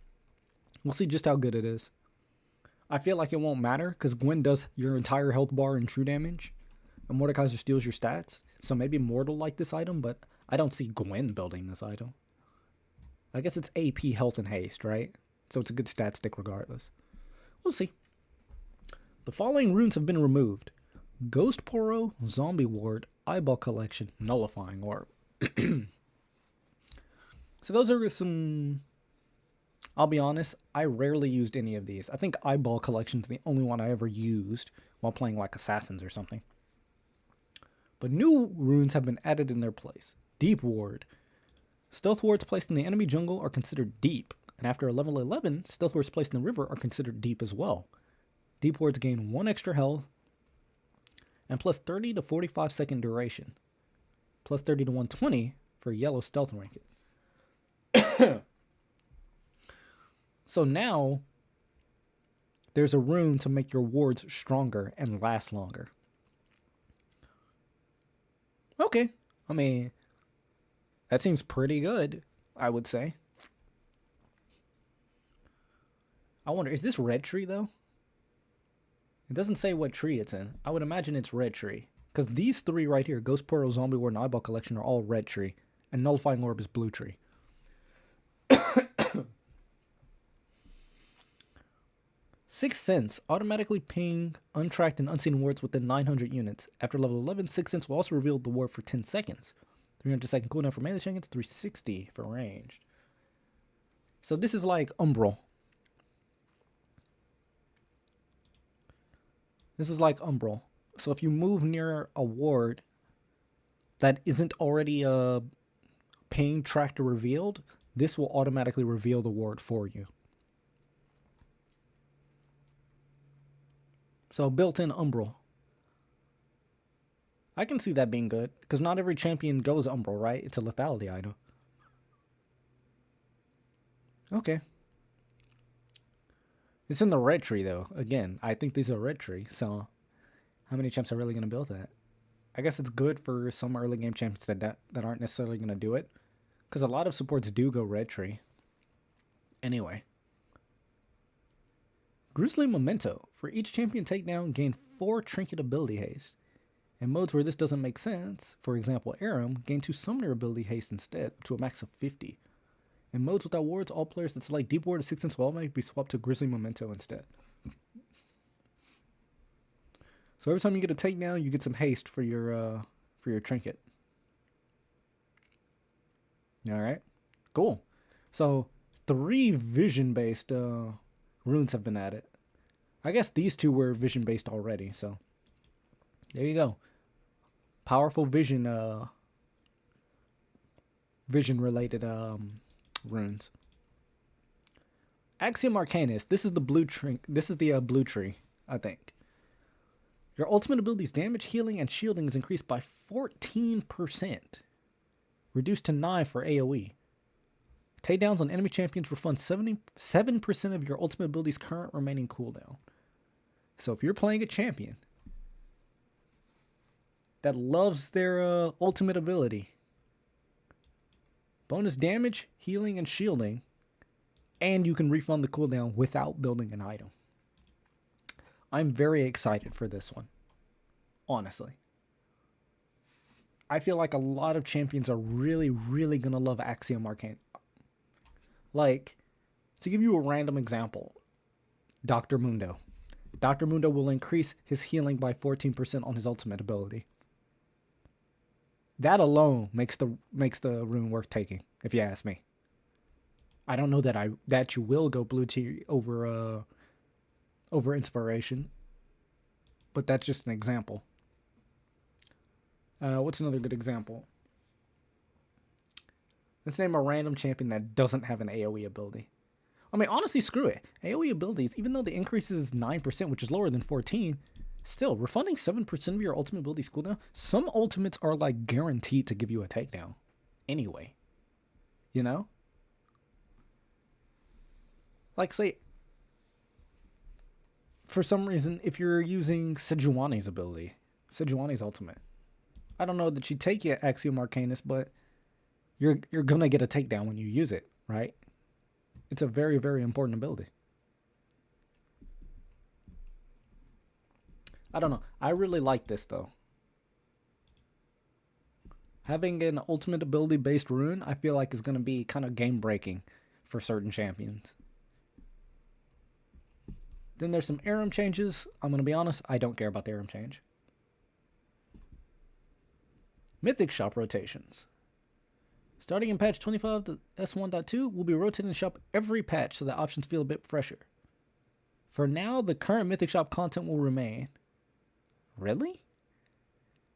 A: We'll see just how good it is. I feel like it won't matter because Gwen does your entire health bar and true damage, and Mordekaiser steals your stats. So maybe Mortal like this item, but I don't see Gwen building this item. I guess it's AP health and haste, right? So it's a good stat stick regardless. We'll see. The following runes have been removed: Ghost Poro, Zombie Ward, Eyeball Collection, Nullifying Orb. So those are some... I'll be honest, I rarely used any of these. I think Eyeball Collection's the only one I ever used while playing like Assassins or something. But new runes have been added in their place. Deep Ward. Stealth wards placed in the enemy jungle are considered deep, and after level 11, stealth wards placed in the river are considered deep as well. Deep wards gain 1 extra health, and plus 30 to 45 second duration. Plus 30 to 120 for yellow stealth rank. So now, there's a rune to make your wards stronger and last longer. Okay, I mean, that seems pretty good, I would say. I wonder, is this red tree though? It doesn't say what tree it's in. I would imagine it's red tree. Because these 3 right here, Ghost Portal, Zombie Ward, and Eyeball Collection, are all red tree. And Nullifying Orb is blue tree. Sixth Sense automatically ping untracked and unseen wards within 900 units. After level 11, Sixth Sense will also reveal the ward for 10 seconds. 300 second cooldown for melee shenanigans, 360 for ranged. So this is like Umbral. This is like Umbral. So if you move near a ward that isn't already ping tracked or revealed, this will automatically reveal the ward for you. So built-in Umbral. I can see that being good, because not every champion goes Umbral, right? It's a lethality item. Okay. It's in the red tree, though. Again, I think these are red tree, so how many champs are really going to build that? I guess it's good for some early game champions that aren't necessarily going to do it, because a lot of supports do go red tree. Anyway. Grizzly Memento. For each champion takedown, gain 4 trinket ability haste. In modes where this doesn't make sense, for example Aram, gain 2 summoner ability haste instead, up to a max of 50. In modes without wards, all players that select Deep Ward or 6th Sense will automatically be swapped to Grizzly Memento instead. So every time you get a takedown, you get some haste for your trinket. Alright, cool. So 3 vision-based runes have been added. I guess these 2 were vision-based already, so there you go. Powerful vision related runes. Axiom Arcanus. This is the blue tree. This is the blue tree, I think. Your ultimate ability's damage, healing, and shielding is increased by 14%. Reduced to 9 for AoE. Takedowns on enemy champions refund 77% of your ultimate ability's current remaining cooldown. So if you're playing a champion that loves their ultimate ability, bonus damage, healing, and shielding, and you can refund the cooldown without building an item. I'm very excited for this one, honestly. I feel like a lot of champions are really, really going to love Axiom Arcane. Like, to give you a random example, Dr. Mundo. Dr. Mundo will increase his healing by 14% on his ultimate ability. That alone makes the rune worth taking, if you ask me. I don't know that you will go blue tier over inspiration, but that's just an example. What's another good example? Let's name a random champion that doesn't have an AoE ability. I mean, honestly, screw it. AoE abilities, even though the increase is 9%, which is lower than 14%, still, refunding 7% of your ultimate abilities cooldown, some ultimates are like guaranteed to give you a takedown. Anyway. You know? Like, say, for some reason, if you're using Sejuani's ability, Sejuani's ultimate, I don't know that you take your Axiom Arcanus, but you're gonna get a takedown when you use it, right? It's a very, very important ability. I don't know. I really like this, though. Having an ultimate ability-based rune, I feel like is going to be kind of game-breaking for certain champions. Then there's some Aram changes. I'm going to be honest, I don't care about the Aram change. Mythic Shop rotations. Starting in patch 25 to S1.2, we'll be rotating the shop every patch so that options feel a bit fresher. For now, the current Mythic Shop content will remain. Really?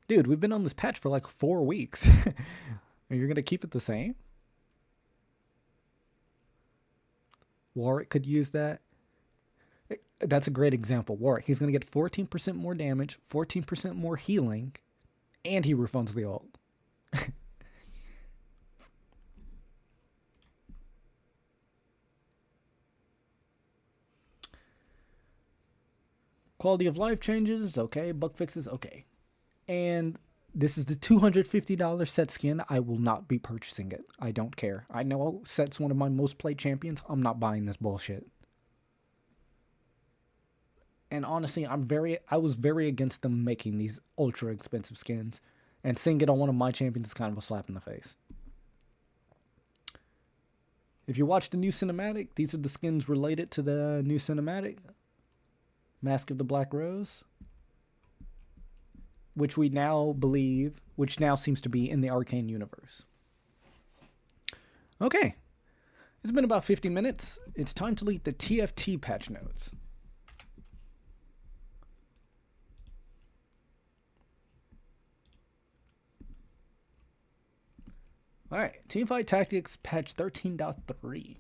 A: Dude, we've been on this patch for like 4 weeks. You're going to keep it the same? Warwick could use that. That's a great example. Warwick, he's going to get 14% more damage, 14% more healing, and he refunds the ult. Quality of life changes, okay. Bug fixes, okay. And this is the $250 set skin. I will not be purchasing it. I don't care. I know Set's one of my most played champions. I'm not buying this bullshit. And honestly, I was very against them making these ultra expensive skins. And seeing it on one of my champions is kind of a slap in the face. If you watch the new cinematic, these are the skins related to the new cinematic. Mask of the Black Rose, which we now believe, which now seems to be in the Arcane universe. Okay, it's been about 50 minutes. It's time to leak the TFT patch notes. All right, Teamfight Tactics patch 13.3.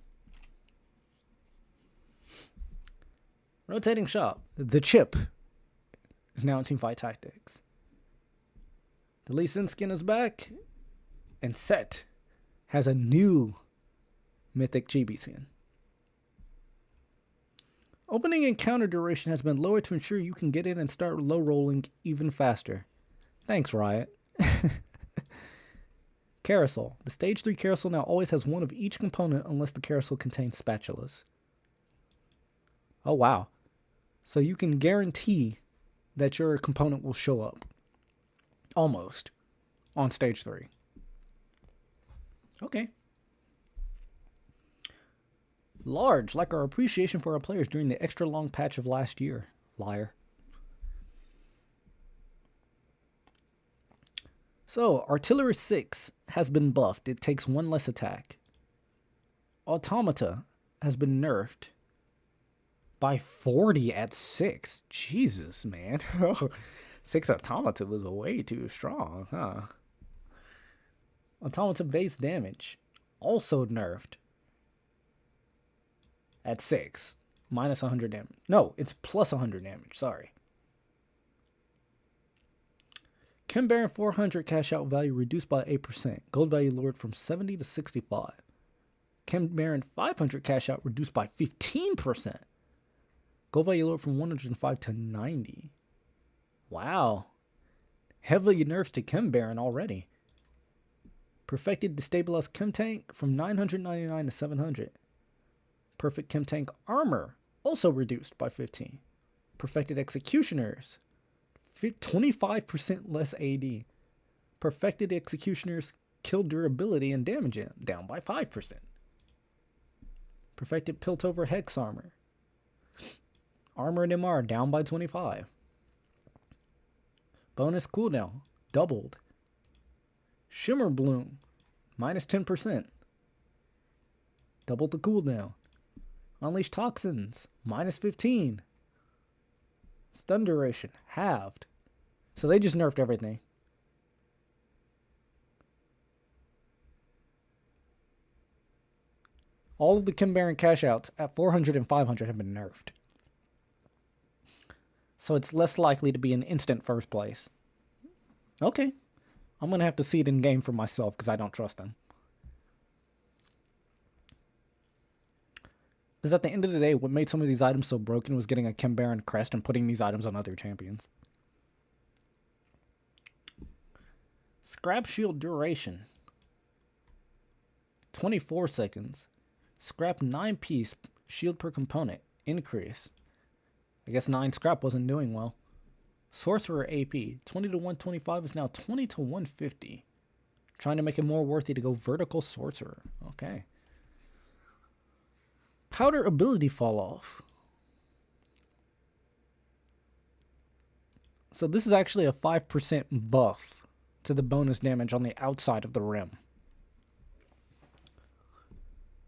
A: Rotating shop. The chip is now in Teamfight Tactics. The Lee Sin skin is back. And Set has a new Mythic Chibi skin. Opening encounter duration has been lowered to ensure you can get in and start low rolling even faster. Thanks, Riot. Carousel. The Stage 3 carousel now always has one of each component unless the carousel contains spatulas. Oh, wow. So you can guarantee that your component will show up. Almost. On Stage 3. Okay. Large, like our appreciation for our players during the extra long patch of last year. Liar. So, Artillery 6 has been buffed. It takes one less attack. Automata has been nerfed by 40 at 6. Jesus, man. 6 Automata was way too strong, huh? Automata base damage also nerfed at 6. Minus 100 damage. No, it's plus 100 damage. Sorry. Chem Baron 400 cash out value reduced by 8%. Gold value lowered from 70 to 65. Chem Baron 500 cash out reduced by 15%. Gold value lowered from 105 to 90. Wow. Heavily nerfs to Chem Baron already. Perfected Destabilized Chem Tank from 999 to 700. Perfect Chem Tank Armor also reduced by 15. Perfected Executioners 25% less AD. Perfected Executioners kill durability and damage down by 5%. Perfected Piltover Hex Armor. Armor and MR down by 25. Bonus cooldown doubled. Shimmer Bloom minus 10%. Doubled the cooldown. Unleash Toxins minus 15. Stun duration halved. So they just nerfed everything. All of the Chem Baron cash outs at 400 and 500 have been nerfed. So it's less likely to be an instant first place. Okay. I'm going to have to see it in game for myself because I don't trust them. Because at the end of the day, what made some of these items so broken was getting a Chem Baron crest and putting these items on other champions. Scrap shield duration. 24 seconds. Scrap 9 piece shield per component. Increase. I guess 9 scrap wasn't doing well. Sorcerer AP. 20 to 125 is now 20 to 150. Trying to make it more worthy to go vertical sorcerer. Okay. Powder ability fall off. So this is actually a 5% buff to the bonus damage on the outside of the rim.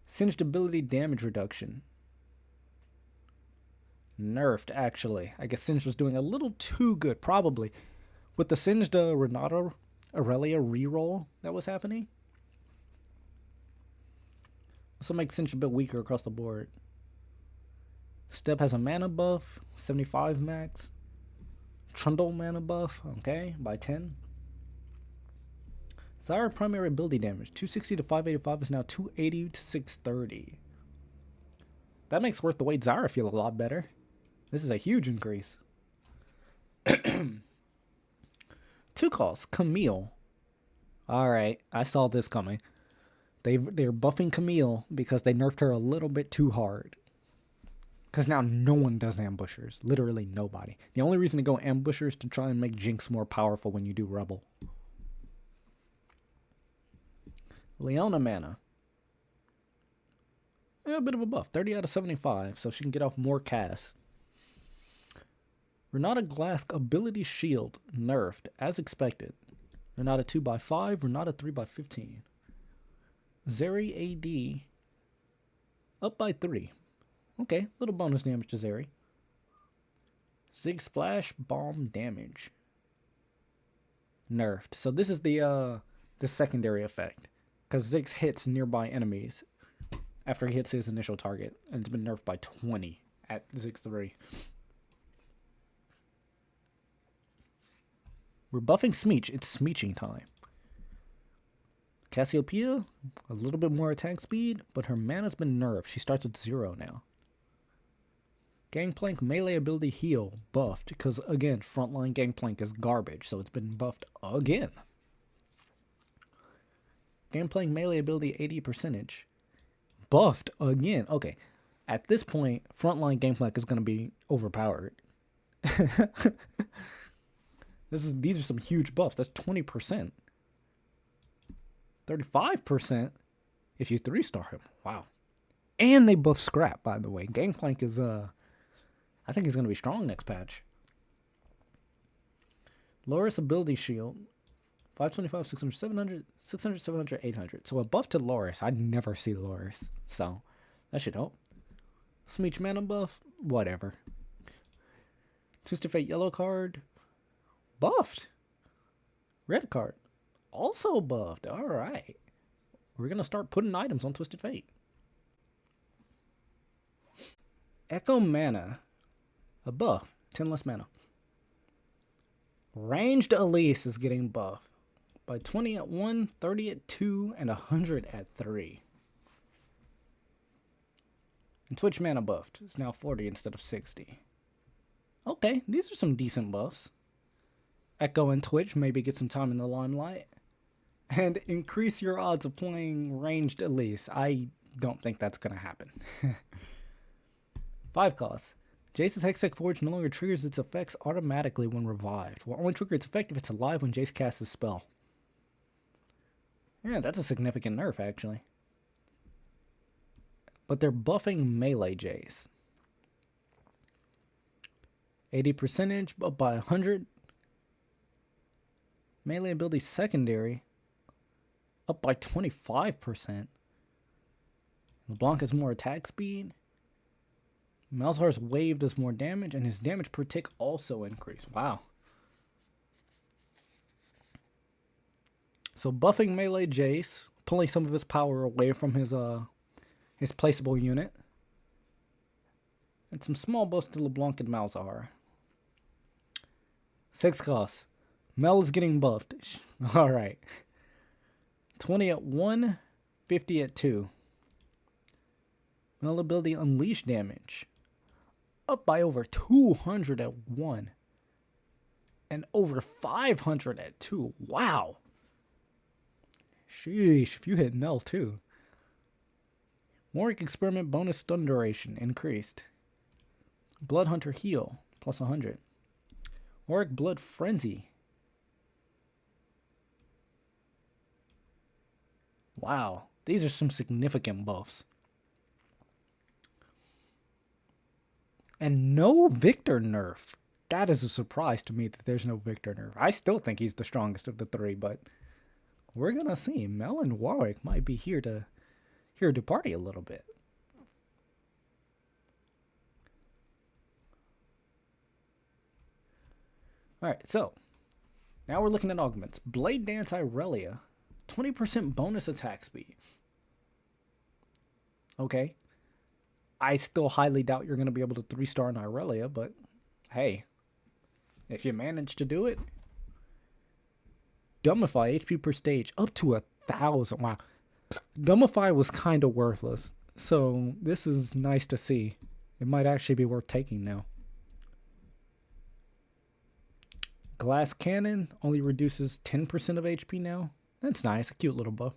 A: Singed ability damage reduction. Nerfed, actually. I guess Singed was doing a little too good, probably. With the Singed Renata Aurelia reroll that was happening. Also makes Singed a bit weaker across the board. Step has a mana buff, 75 max. Trundle mana buff, okay, by 10. Zyra primary ability damage, 260 to 585 is now 280 to 630. That makes Worth the Wait Zyra feel a lot better. This is a huge increase. 2 calls, Camille. Alright, I saw this coming. They're buffing Camille because they nerfed her a little bit too hard. Because now no one does ambushers. Literally nobody. The only reason to go ambusher is to try and make Jinx more powerful when you do Rebel. Leona mana. A bit of a buff. 30 out of 75, so she can get off more casts. Renata Glask ability shield nerfed as expected. Renata 2x5, Renata 3x15. Zeri AD up by 3. Okay, little bonus damage to Zeri. Zig Splash bomb damage nerfed. So this is the secondary effect, because Ziggs hits nearby enemies after he hits his initial target, and it's been nerfed by 20 at Ziggs 3. We're buffing Smeech. It's Smeeching time. Cassiopeia, a little bit more attack speed, but her mana's been nerfed. She starts at 0 now. Gangplank melee ability heal buffed, because again, frontline Gangplank is garbage, so it's been buffed again. Gangplank melee ability 80% buffed again. Okay, at this point, frontline Gangplank is going to be overpowered. These are some huge buffs. That's 20%. 35% if you 3-star him. Wow. And they buff Scrap, by the way. Gangplank is, I think he's going to be strong next patch. Loris ability shield. 525, 600, 700, 600, 700, 800. So a buff to Loris. I'd never see Loris. So that should help. Smeech mana buff. Whatever. Twisted Fate yellow card. Buffed. Red card. Also buffed. Alright. We're going to start putting items on Twisted Fate. Echo mana. A buff. 10 less mana. Ranged Elise is getting buffed by 20 at 1, 30 at 2, and 100 at 3. And Twitch mana buffed. It's now 40 instead of 60. Okay, these are some decent buffs. Echo and Twitch maybe get some time in the limelight. And increase your odds of playing Ranged Elise. I don't think that's going to happen. 5 costs. Jace's Hextech Forge no longer triggers its effects automatically when revived. Will only trigger its effect if it's alive when Jace casts his spell. Yeah, that's a significant nerf, actually. But they're buffing melee Jace. 80% up by 100. Melee ability secondary up by 25%. LeBlanc has more attack speed. Malzahar's wave does more damage, and his damage per tick also increased. Wow. So buffing melee Jace, pulling some of his power away from his placeable unit. And some small buffs to LeBlanc and Malzahar. 6 costs. Mel is getting buffed. Alright. 20 at 1, 50 at 2. Mel ability unleash damage. Up by over 200 at 1. And over 500 at 2. Wow. Sheesh, if you hit Mel too. Warwick Experiment bonus stun duration increased. Blood Hunter heal plus 100. Warwick Blood Frenzy. Wow, these are some significant buffs. And no Victor nerf. That is a surprise to me that there's no Victor nerf. I still think he's the strongest of the 3, but we're gonna see. Mel and Warwick might be here to party a little bit. Alright, so now we're looking at augments. Blade Dance Irelia, 20% bonus attack speed. Okay. I still highly doubt you're going to be able to 3-star an Irelia, but hey, if you manage to do it. Dumbify, HP per stage, up to 1,000. Wow. Dumbify was kind of worthless, so this is nice to see. It might actually be worth taking now. Glass Cannon only reduces 10% of HP now. That's nice, a cute little buff.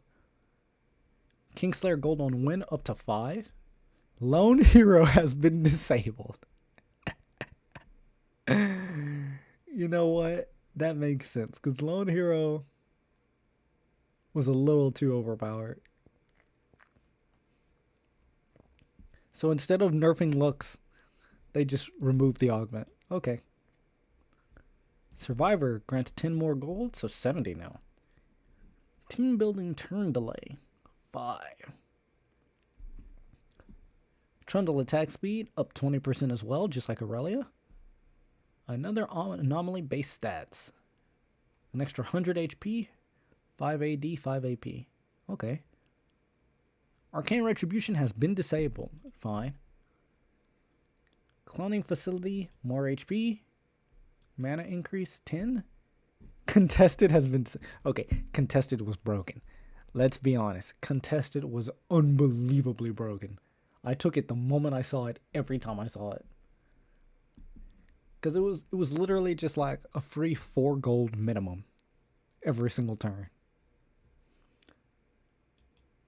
A: Kingslayer Gold on win up to 5. Lone Hero has been disabled. You know what? That makes sense, because Lone Hero was a little too overpowered. So instead of nerfing Lux, they just removed the augment. Okay. Survivor grants 10 more gold, so 70 now. Team building turn delay, 5. Trundle attack speed, up 20% as well, just like Aurelia. Another anomaly based stats. An extra 100 HP, 5 AD, 5 AP. Okay. Arcane Retribution has been disabled. Fine. Cloning facility, more HP. Mana increase, 10. Contested has been... Okay, Contested was broken. Let's be honest. Contested was unbelievably broken. I took it the moment I saw it, every time I saw it. Because it was literally just like a free 4 gold minimum every single turn.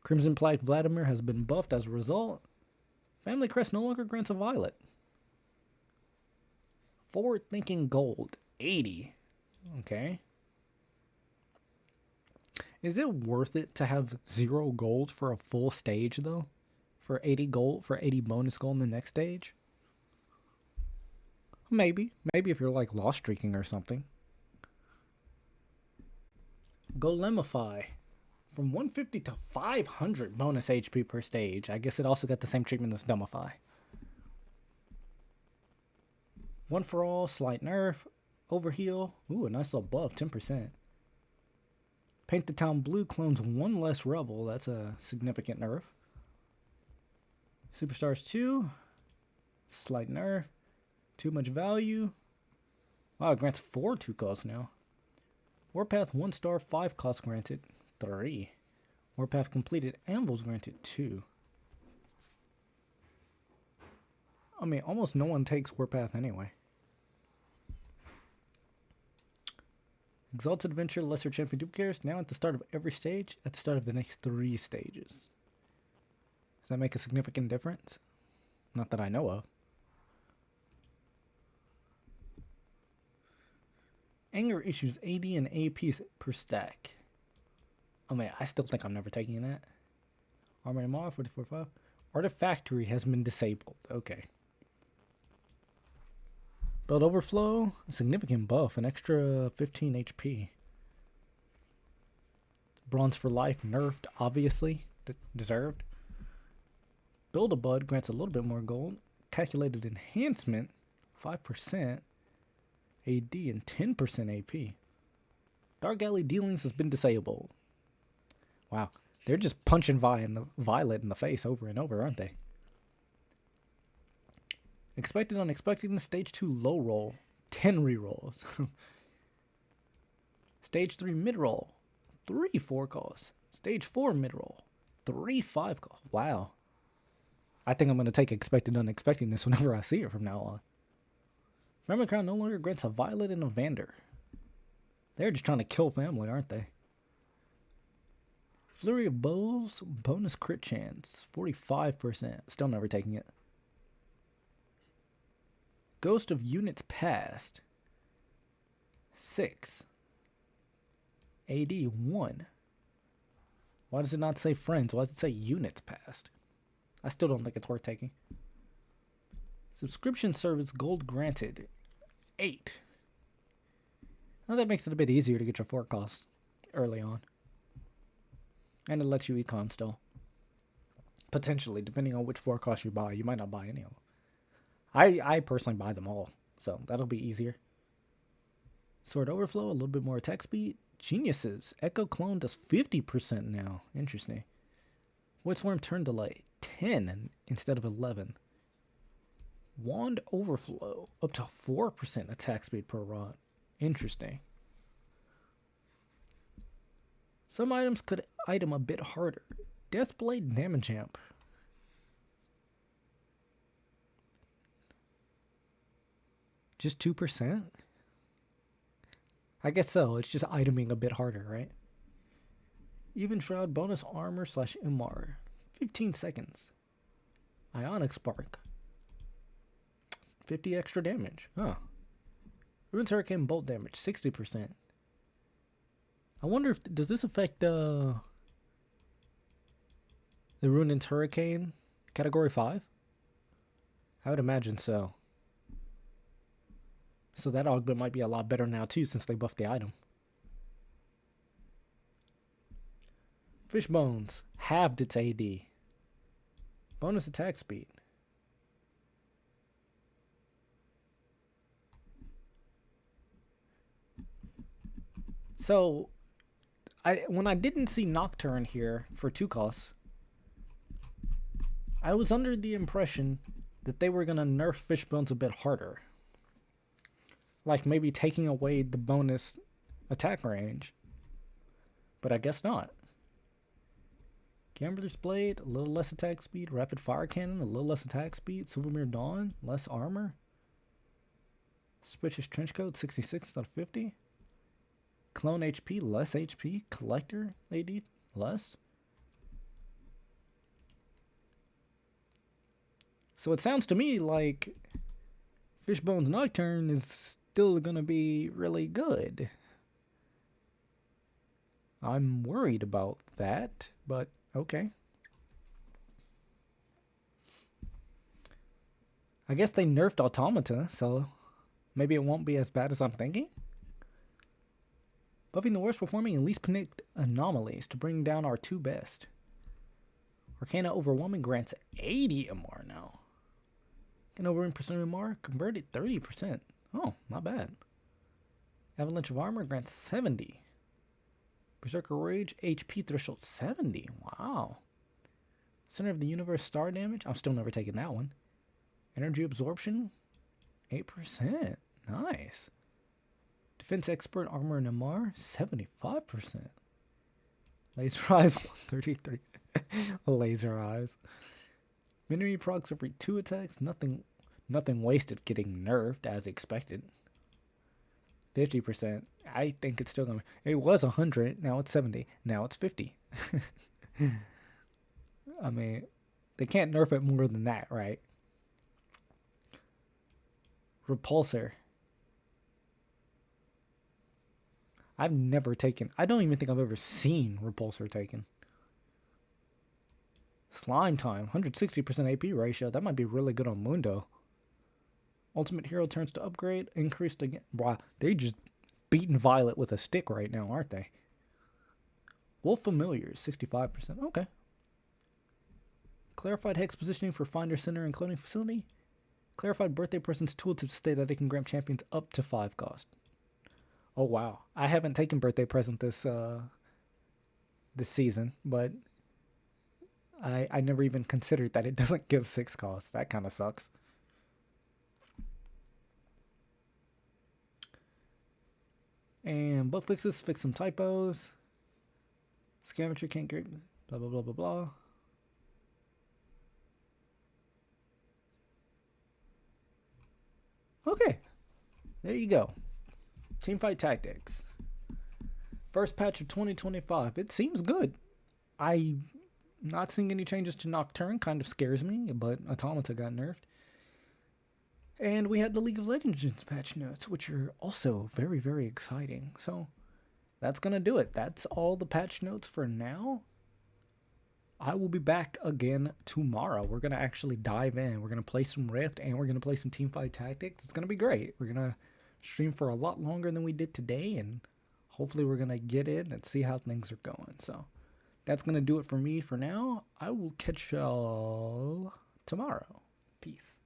A: Crimson Plague Vladimir has been buffed as a result. Family Crest no longer grants a violet. Forward Thinking Gold, 80. Okay. Is it worth it to have 0 gold for a full stage, though? For 80 gold, for 80 bonus gold in the next stage? Maybe. Maybe if you're like lost streaking or something. Golemify. From 150 to 500 bonus HP per stage. I guess it also got the same treatment as Dumbify. One for all, slight nerf, overheal. Ooh, a nice little buff, 10%. Paint the Town Blue clones 1 less rebel. That's a significant nerf. Superstars 2. Slight nerf. Too much value. Wow, it grants 4 2 costs now. Warpath 1 star, 5 costs granted. 3. Warpath completed, Anvil's granted 2. I mean, almost no one takes Warpath anyway. Exalted Adventure, Lesser Champion Duplicates, now at the start of every stage, at the start of the next 3 stages. Does that make a significant difference? Not that I know of. Anger issues AD and AP per stack. I mean, I still think I'm never taking that. Armored MR, 44.5. Artifactory has been disabled. Okay. Build Overflow, a significant buff, an extra 15 HP. Bronze for Life, nerfed, obviously. Deserved. Build a Bud grants a little bit more gold. Calculated Enhancement, 5%. AD and 10% AP. Dark Alley Dealings has been disabled. Wow. They're just punching Violet in the face over and over, aren't they? Expected Unexpected in Stage 2 low roll. 10 rerolls. Stage 3 mid roll. 3 4 costs. Stage 4 mid roll. 3 5 costs. Wow. I think I'm going to take Expected Unexpected this whenever I see it from now on. Remember, Crown no longer grants a Violet and a Vander. They're just trying to kill family, aren't they? Flurry of Bows, bonus crit chance, 45%. Still never taking it. Ghost of Units Past, 6. AD, 1. Why does it not say friends? Why does it say units past? I still don't think it's worth taking. Subscription service gold granted, 8. Now that makes it a bit easier to get your forecasts early on. And it lets you econ still. Potentially, depending on which forecast you buy. You might not buy any of them. I personally buy them all, so that'll be easier. Sword Overflow, a little bit more attack speed. Geniuses, Echo Clone does 50% now. Interesting. Woodsworm turn delay, 10 instead of 11. Wand Overflow, up to 4% attack speed per rod. Interesting. Some items could item a bit harder. Deathblade damage amp. Just 2%? I guess so. It's just iteming a bit harder, right? Even Shroud bonus armor / MR. 15 seconds. Ionic Spark. 50 extra damage. Huh. Rune's Hurricane Bolt damage. 60%. I wonder if... Does this affect the Rune's Hurricane category 5? I would imagine so. So that augment might be a lot better now too since they buffed the item. Fishbones halved its AD. Bonus attack speed. So, when I didn't see Nocturne here for 2 costs, I was under the impression that they were going to nerf Fishbones a bit harder. Like maybe taking away the bonus attack range. But I guess not. Gambler's Blade, a little less attack speed. Rapid Fire Cannon, a little less attack speed. Silvermere Dawn, less armor. Suspicious Trenchcoat, 66 out of 50. Clone HP, less HP. Collector AD, less. So it sounds to me like Fishbone's Nocturne is still gonna be really good. I'm worried about that, but okay. I guess they nerfed Automata, so maybe it won't be as bad as I'm thinking. Buffing the worst performing and least panicked anomalies to bring down our 2 best. Arcana Overwhelming grants 80 MR now. Can overwhelming percent MR converted 30%. Oh, not bad. Avalanche of Armor grants 70. Berserker Rage HP threshold 70. Wow. Center of the Universe star damage. I'm still never taking that one. Energy absorption 8%. Nice. Defense expert armor and MR 75%. Laser eyes 133. Laser eyes. Minery procs every 2 attacks. Nothing wasted getting nerfed as expected. 50%. I think it's still going to... It was 100. Now it's 70. Now it's 50. I mean, they can't nerf it more than that, right? Repulsor. I've never taken... I don't even think I've ever seen Repulsor taken. Slime Time. 160% AP ratio. That might be really good on Mundo. Ultimate Hero turns to upgrade. Increased again. Wow, they just beating Violet with a stick right now, aren't they? Wolf Familiars. 65%. Okay. Clarified Hex positioning for Finder Center and Cloning Facility. Clarified Birthday Present's tooltips state that it can grant champions up to 5 cost. Oh wow, I haven't taken Birthday Present this season, but I never even considered that it doesn't give 6 cost. That kind of sucks. And bug fixes, fix some typos. Scavenger can't get blah blah blah blah blah. Okay, there you go. Teamfight Tactics. First patch of 2025. It seems good. I'm not seeing any changes to Nocturne. Kind of scares me, but Automata got nerfed. And we had the League of Legends patch notes, which are also very, very exciting. So that's going to do it. That's all the patch notes for now. I will be back again tomorrow. We're going to actually dive in. We're going to play some Rift, and we're going to play some Teamfight Tactics. It's going to be great. We're going to stream for a lot longer than we did today, and hopefully we're going to get in and see how things are going. So that's going to do it for me for now. I will catch y'all tomorrow. Peace.